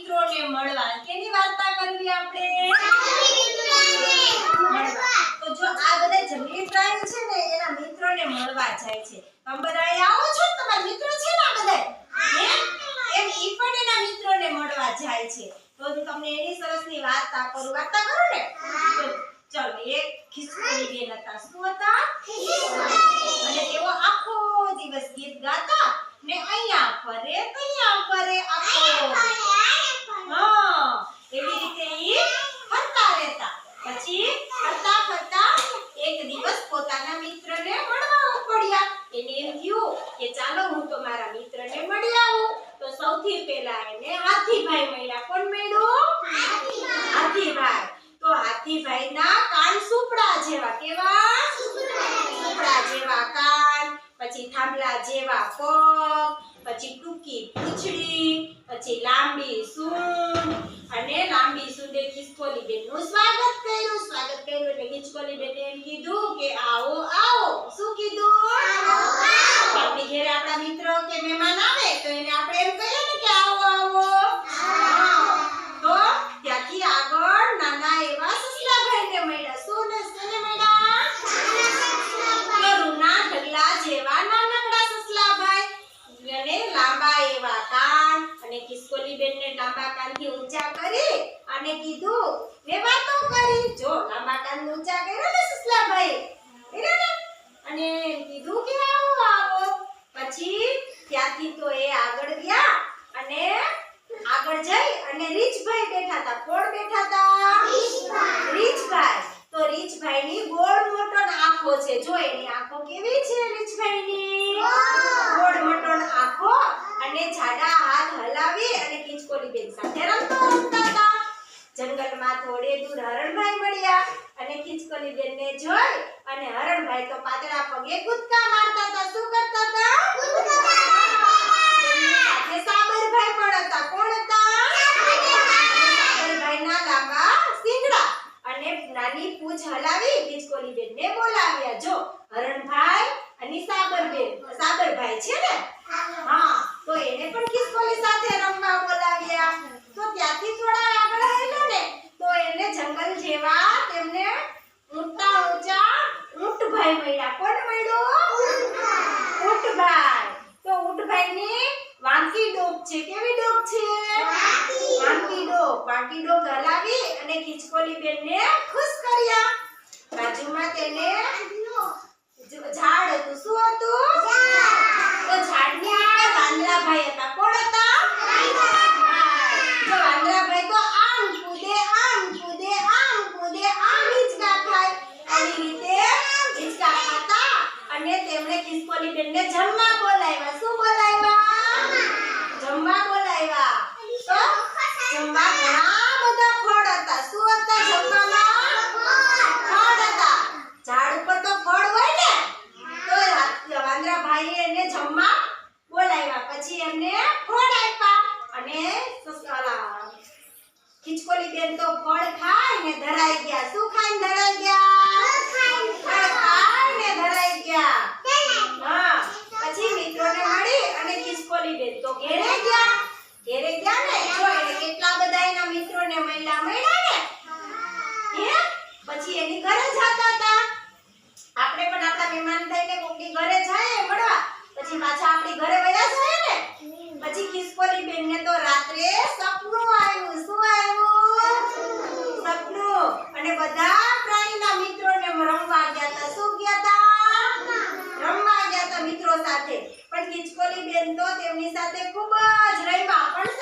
મિત્રોને મળવા. કેની વાર્તા કરવી આપણે? તો જો આ બધા જંગલી પ્રાણીઓ છે ને એના મિત્રોને મળવા જાય છે. તમે બધા અહીં આવો છો? તમારા મિત્રો છે ને આ બધા? હે? એમ ઈ પણ એના મિત્રોને મળવા જાય છે. તો હું તમને એની સરસની વાર્તા કરું. વાર્તા કરું ને? ચલો, એક ખિસકોલી બેન હતા. શું હતા? અને તેઓ આખો દિવસ ગીત ગાતા ને અહીંયા ફરે ત્યાં ફરે આખો. હા, એવી રીતે ઈ ફરતા રહેતા. પછી ફરતા ફરતા એક દિવસ પોતાના મિત્રને મળવા પડ્યા. એને એમ થયું કે ચાલો હું તો મારા મિત્રને મળી આવું. તો સૌથી પહેલા એને હાથીભાઈ મળ્યા. કોણ મળ્યું? હાથીભાઈ. તો હાથીભાઈના કાન સુપડા જેવા. કેવા? સુપડા જેવા કાન, પછી થાંભલા જેવા પગ, પછી ટૂંકી પૂંછડી, પછી લાંબી સૂંઢ. અને લાંબી સૂંઢે ખિસકોલી બેનનું સ્વાગત કર્યું. સ્વાગત કર્યું એટલે ખિસકોલી બેને એમ કીધું કે આવો આવો. શું કીધું? આપણી ઘરે આપણા મિત્ર કે મહેમાન આવે તો એને આપણે એમ કહીએ ને કે આવો આવો. તો ત્યાંથી આગળ નાના એવા સસલાભાઈને મળ્યા. શું ને શેને મળ્યા? કરુણા ઢગલા જેવા નાનકડા સસલાભાઈ. અને લાંબા એવા કાન. અને ખિસકોલી બેનને લાંબા કાનથી ઊંચા કરી અને કીધું ને વાતો કરી. જો લાંબા કાન ઊંચા કર્યા ને સસલાભાઈ, અને કીધું કે આવો આવો. પછી ત્યાંથી તો એ આગળ ગયા અને આગળ જઈ અને રીછભાઈ બેઠા હતા. કોણ બેઠા હતા? રીછભાઈ. તો રીછભાઈની ગોળ મોટો આંખો છે. જો એની આંખો કેવી છે રીછભાઈની? ગોળ મોટો આંખો. અને જાડા હાથ હલાવી અને ખિસકોલી બેન સાથે રમતા હતા. જંગલમાં થોડે દૂર હરણભાઈ મળ્યા અને ખિસકોલી બેનને જોઈ અને હરણભાઈ તો પાતળા પગે કૂદકા મારતા હતા. શું કરતા હતા? સાથે સાબરભાઈ પણ હતા. કોણ હતા? સાબરભાઈના લાંબા શીંગડા અને નાની પૂંછ હલાવી ખિસકોલી બેનને બોલાવ્યા. જો હરણભાઈ અને સાબરભાઈ છે ને? હા, તો એને પણ ખિસકોલી સાથે રમવા બોલાવ્યા. તો ત્યાંથી થોડા આગળ આવ્યો ને તો એને જંગલ જેવા તેમને ઊંચા ઊંટભાઈ મળ્યા. કોણ મળ્યું? ઊંટભાઈ. તો ઊંટભાઈની વાંકી ડોક છે. કેવી ડોક છે? વાંકી ડોક. વાંકી ડોક હલાવી અને ખિસકોલી બેનને ખુશ કર્યા. બાજુમાં તેને ઝાડ હતું. શું હતું? તો ઝાડની ઉપર વાંદરાભાઈ હતા. કોણ હતા? તો વાંદરાભાઈ તો આમ કૂદે આમ કૂદે આમ કૂદે આમ હિંચકા ખાય. આવી રીતે હિંચકા ખાતા અને તેમણે ખિસકોલી બેનને જમવા બોલાવ્યા. શું બોલાવ્યા? જમવા બોલાવ્યા. તો જમવા ઘણા બધા ફળ હતા. શું હતા જમવામાં? ફળ હતા. ઝાડ ઉપર તો ફળ હોય ને, તો વાંદરાભાઈએ એને જમવા બોલાવ્યા. પછી એમને ફળ આપ્યા અને ખિસકોલી બેન તો ફળ ખાઈને ધરાઈ ગયા. શું ખાઈને ધરાઈ ગયા? ફળ ખાઈને ધરાઈ ગયા. હા, પછી મિત્રોને મળી અને ખિસકોલી બેન તો ઘરે ગયા. ઘરે ગયા ને જો એને કેટલા બધા એના મિત્રોને મળ્યા ને. હે? પછી એની ઘરે જતા હતા. આપણે પણ આપણા મહેમાન થઈને કોઈની ઘરે જાય મળવા, પછી પાછા આપણી ઘરે વયા જાય ને. પછી ખિસકોલી બેનને તો રાત્રે સપનું આવ્યું. શું આવ્યું? સપનું. અને બધા પ્રાણીના મિત્રોને રમવા ગયા હતા. શું ગયા હતા? રમવા ગયા હતા મિત્રો સાથે. પણ ખિસકોલી બેન તો તેમની સાથે ખૂબ જ રમ્યા. પણ